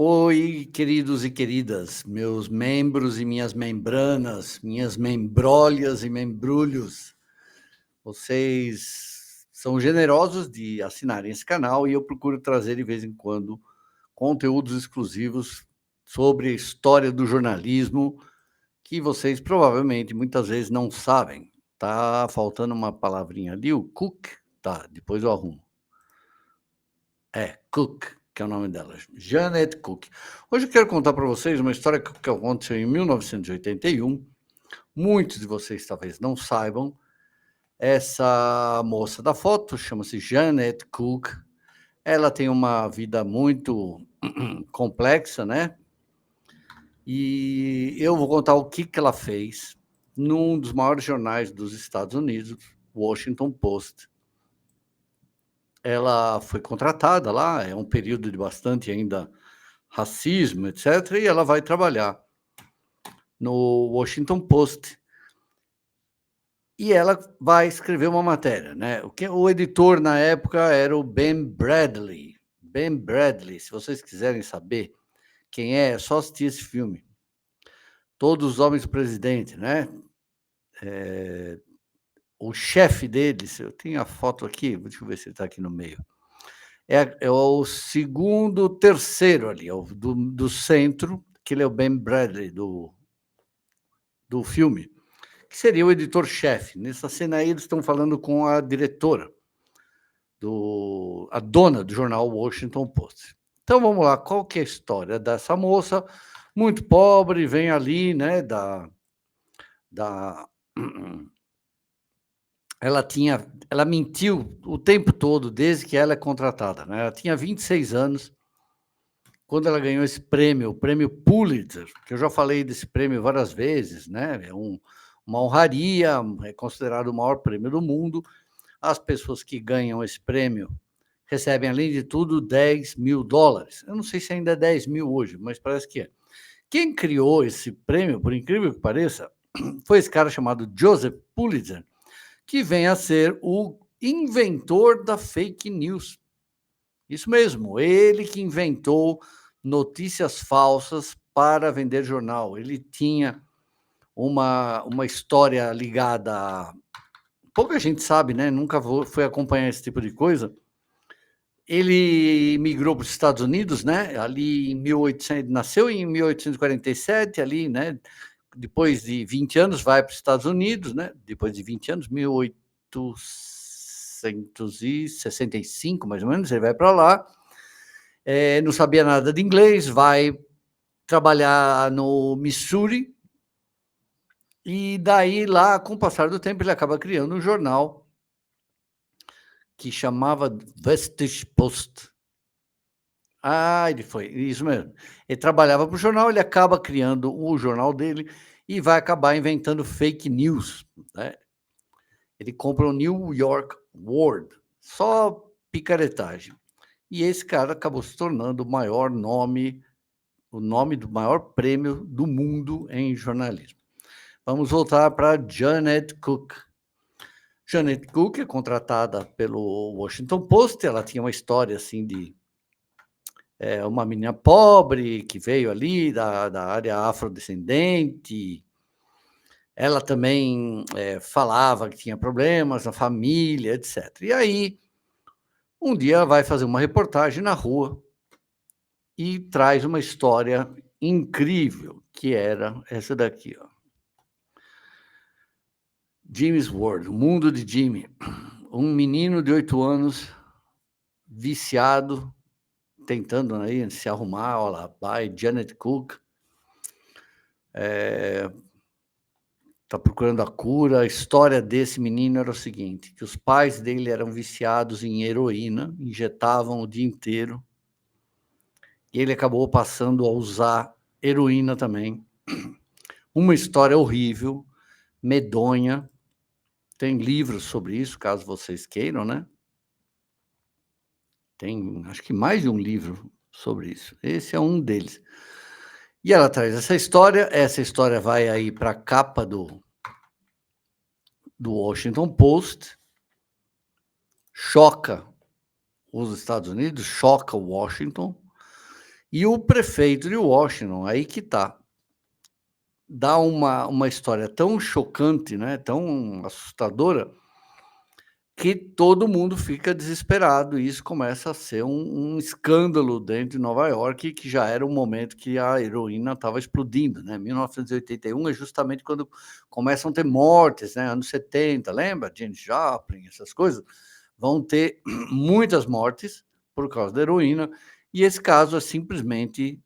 Oi, queridos e queridas, meus membros e minhas membranas, minhas membrolhas e membrulhos. Vocês são generosos de assinarem esse canal e eu procuro trazer de vez em quando conteúdos exclusivos sobre a história do jornalismo que vocês provavelmente muitas vezes não sabem. Tá faltando uma palavrinha ali, o Cook? Tá, depois eu arrumo. Cook, que é o nome dela, Janet Cook. Hoje eu quero contar para vocês uma história que aconteceu em 1981. Muitos de vocês talvez não saibam. Essa moça da foto chama-se Janet Cook. Ela tem uma vida muito complexa, né? E eu vou contar o que ela fez num dos maiores jornais dos Estados Unidos, Washington Post. Ela foi contratada lá, é um período de bastante ainda racismo, etc., e ela vai trabalhar no Washington Post. E ela vai escrever uma matéria, né? O editor na época era o Ben Bradley. Ben Bradley, se vocês quiserem saber quem é só assistir esse filme. Todos os Homens do Presidente, né? O chefe deles, eu tenho a foto aqui, deixa eu ver se ele está aqui no meio. É o segundo, terceiro ali, do centro, que ele é o Ben Bradley do filme, que seria o editor-chefe. Nessa cena aí, eles estão falando com a diretora, a dona do jornal Washington Post. Então, vamos lá, qual que é a história dessa moça? Muito pobre, vem ali, né, ela mentiu o tempo todo, desde que ela é contratada, né? Ela tinha 26 anos, quando ela ganhou esse prêmio, o prêmio Pulitzer, que eu já falei desse prêmio várias vezes, né? É uma honraria, é considerado o maior prêmio do mundo. As pessoas que ganham esse prêmio recebem, além de tudo, $10.000. Eu não sei se ainda é 10 mil hoje, mas parece que é. Quem criou esse prêmio, por incrível que pareça, foi esse cara chamado Joseph Pulitzer, que vem a ser o inventor da fake news. Isso mesmo, ele que inventou notícias falsas para vender jornal. Ele tinha uma história ligada a... Pouca gente sabe, né? Nunca foi acompanhar esse tipo de coisa. Ele migrou para os Estados Unidos, né? Ali em 1800, nasceu em 1847, ali, né? Depois de 20 anos vai para os Estados Unidos, né? Depois de 20 anos, 1865, mais ou menos, ele vai para lá. Não sabia nada de inglês, vai trabalhar no Missouri, e daí lá, com o passar do tempo, ele acaba criando um jornal que chamava Vestige Post. Ele foi, isso mesmo. Ele trabalhava para o jornal, ele acaba criando o jornal dele e vai acabar inventando fake news, né? Ele compra o New York World, só picaretagem. E esse cara acabou se tornando o nome do maior prêmio do mundo em jornalismo. Vamos voltar para Janet Cook. Janet Cook é contratada pelo Washington Post, ela tinha uma história assim de uma menina pobre que veio ali da área afrodescendente. Ela também falava que tinha problemas na família, etc. E aí, um dia ela vai fazer uma reportagem na rua e traz uma história incrível, que era essa daqui, ó. Jimmy's World, o mundo de Jimmy. Um menino de 8 anos, viciado, tentando aí se arrumar, olha lá, by Janet Cook. Está procurando a cura. A história desse menino era o seguinte, que os pais dele eram viciados em heroína, injetavam o dia inteiro, e ele acabou passando a usar heroína também. Uma história horrível, medonha. Tem livros sobre isso, caso vocês queiram, né? Tem, acho que mais de um livro sobre isso. Esse é um deles. E ela traz essa história vai aí para a capa do Washington Post, choca os Estados Unidos, choca Washington, E o prefeito de Washington, aí que tá, dá uma história tão chocante, né, tão assustadora, que todo mundo fica desesperado e isso começa a ser um escândalo dentro de Nova York, que já era um momento que a heroína estava explodindo, né, 1981 é justamente quando começam a ter mortes, né, anos 70, lembra? Janis Joplin, essas coisas, vão ter muitas mortes por causa da heroína, e esse caso é simplesmente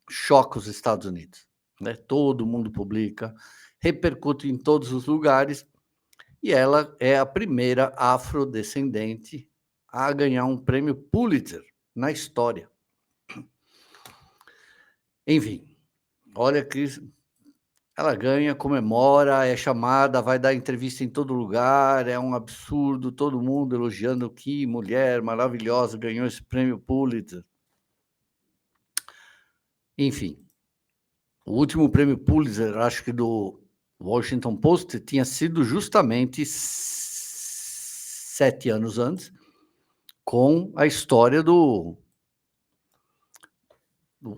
choca os Estados Unidos, né, todo mundo publica, repercute em todos os lugares, e ela é a primeira afrodescendente a ganhar um prêmio Pulitzer na história. Enfim, olha que ela ganha, comemora, é chamada, vai dar entrevista em todo lugar, é um absurdo, todo mundo elogiando que mulher maravilhosa ganhou esse prêmio Pulitzer. Enfim, o último prêmio Pulitzer, acho que do Washington Post, tinha sido justamente 7 anos antes, com a história do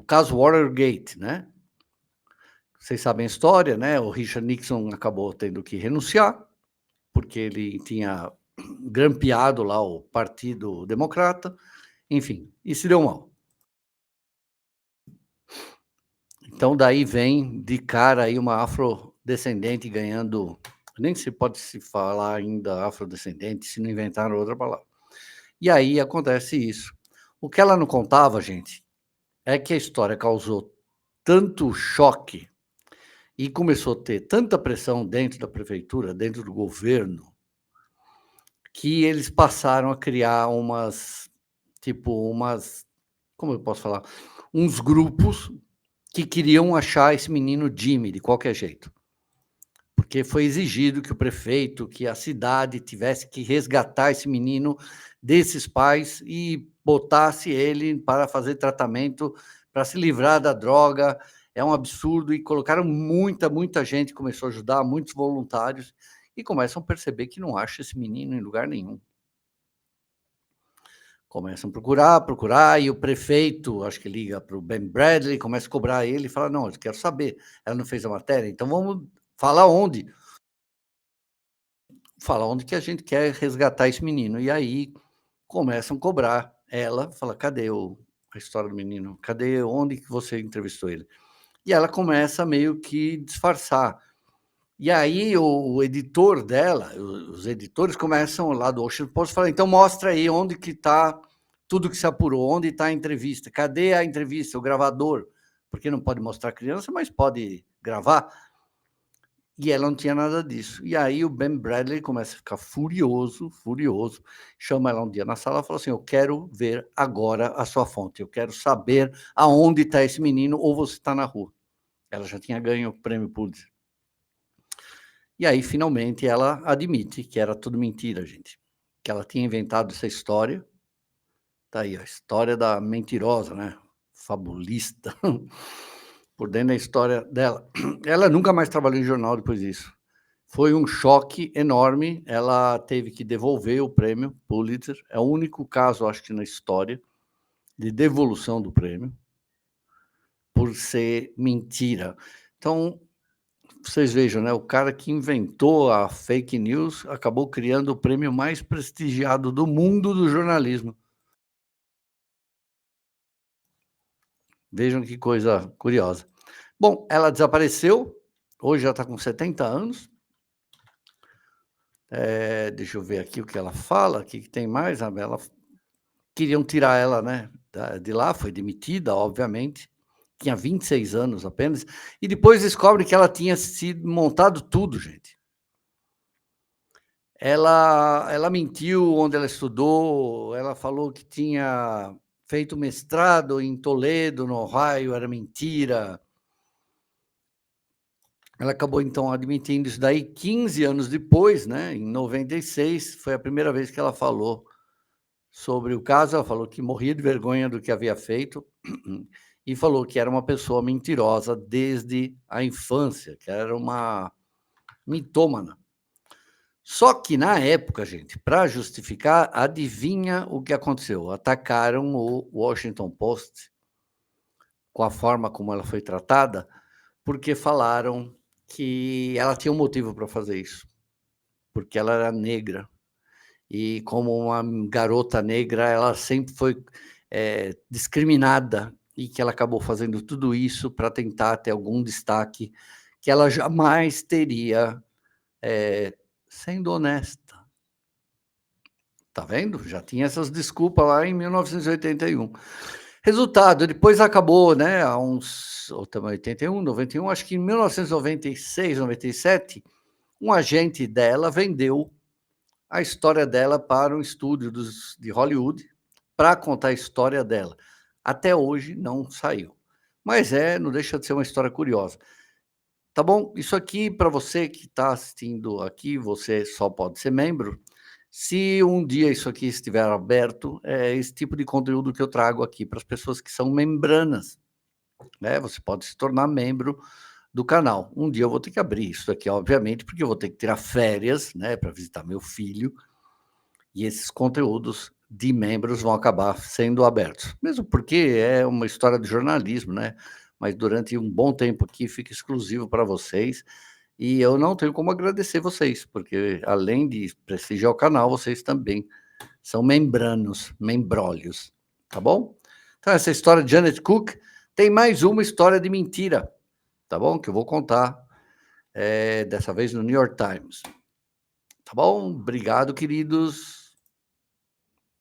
caso Watergate, né? Vocês sabem a história, né? O Richard Nixon acabou tendo que renunciar, porque ele tinha grampeado lá o Partido Democrata, enfim, e se deu mal. Então, daí vem de cara aí uma afrodescendente ganhando, nem se pode se falar ainda afrodescendente se não inventaram outra palavra. E aí acontece isso. O que ela não contava, gente, é que a história causou tanto choque e começou a ter tanta pressão dentro da prefeitura, dentro do governo, que eles passaram a criar umas, como eu posso falar? Uns grupos que queriam achar esse menino Jimmy de qualquer jeito. Porque foi exigido que o prefeito, que a cidade tivesse que resgatar esse menino desses pais e botasse ele para fazer tratamento, para se livrar da droga. É um absurdo, e colocaram muita gente, começou a ajudar, muitos voluntários, e começam a perceber que não acha esse menino em lugar nenhum. Começam a procurar, e o prefeito, acho que liga para o Ben Bradley, começa a cobrar ele e fala: não, eu quero saber, ela não fez a matéria, então vamos falar onde. Fala onde que a gente quer resgatar esse menino. E aí começam a cobrar ela, fala: cadê a história do menino? Cadê, onde que você entrevistou ele? E ela começa meio que disfarçar. E aí o editor dela, os editores começam lá do Washington Post, falam: então mostra aí onde que está tudo que se apurou, onde está a entrevista, cadê a entrevista, o gravador? Porque não pode mostrar a criança, mas pode gravar. E ela não tinha nada disso. E aí o Ben Bradley começa a ficar furioso, chama ela um dia na sala e fala assim: eu quero ver agora a sua fonte, eu quero saber aonde está esse menino, ou você está na rua. Ela já tinha ganho o prêmio Pulitzer. E aí, finalmente, ela admite que era tudo mentira, gente. Que ela tinha inventado essa história. Tá aí, a história da mentirosa, né? Fabulista. Por dentro da história dela. Ela nunca mais trabalhou em jornal depois disso. Foi um choque enorme, ela teve que devolver o prêmio Pulitzer, é o único caso, acho que na história, de devolução do prêmio, por ser mentira. Então, vocês vejam, né, o cara que inventou a fake news acabou criando o prêmio mais prestigiado do mundo do jornalismo. Vejam que coisa curiosa. Bom, ela desapareceu, hoje já está com 70 anos. Deixa eu ver aqui o que ela fala, o que tem mais, ela queriam tirar ela, né, de lá, foi demitida, obviamente, tinha 26 anos apenas, e depois descobre que ela tinha sido montado tudo, gente. Ela mentiu onde ela estudou, ela falou que tinha feito mestrado em Toledo, no Ohio, era mentira. Ela acabou, então, admitindo isso daí 15 anos depois, né, em 96, foi a primeira vez que ela falou sobre o caso. Ela falou que morria de vergonha do que havia feito e falou que era uma pessoa mentirosa desde a infância, que era uma mitômana. Só que na época, gente, para justificar, adivinha o que aconteceu? Atacaram o Washington Post com a forma como ela foi tratada, porque falaram que ela tinha um motivo para fazer isso, porque ela era negra. E como uma garota negra, ela sempre foi, discriminada e que ela acabou fazendo tudo isso para tentar ter algum destaque que ela jamais teria, sendo honesta. Tá vendo? Já tinha essas desculpas lá em 1981. Resultado, depois acabou, né, há uns ou estamos em 81, 91, acho que em 1996, 97, um agente dela vendeu a história dela para um estúdio de Hollywood para contar a história dela. Até hoje não saiu. Mas não deixa de ser uma história curiosa. Tá bom? Isso aqui, para você que está assistindo aqui, você só pode ser membro. Se um dia isso aqui estiver aberto, é esse tipo de conteúdo que eu trago aqui para as pessoas que são membranas, né? Você pode se tornar membro do canal. Um dia eu vou ter que abrir isso aqui, obviamente, porque eu vou ter que tirar férias, né, para visitar meu filho, e esses conteúdos de membros vão acabar sendo abertos. Mesmo porque é uma história de jornalismo, né? Mas durante um bom tempo aqui fica exclusivo para vocês. E eu não tenho como agradecer vocês, porque além de prestigiar o canal, vocês também são membranos, membrólios, tá bom? Então, essa história de Janet Cook tem mais uma história de mentira, tá bom? Que eu vou contar, dessa vez no New York Times. Tá bom? Obrigado, queridos.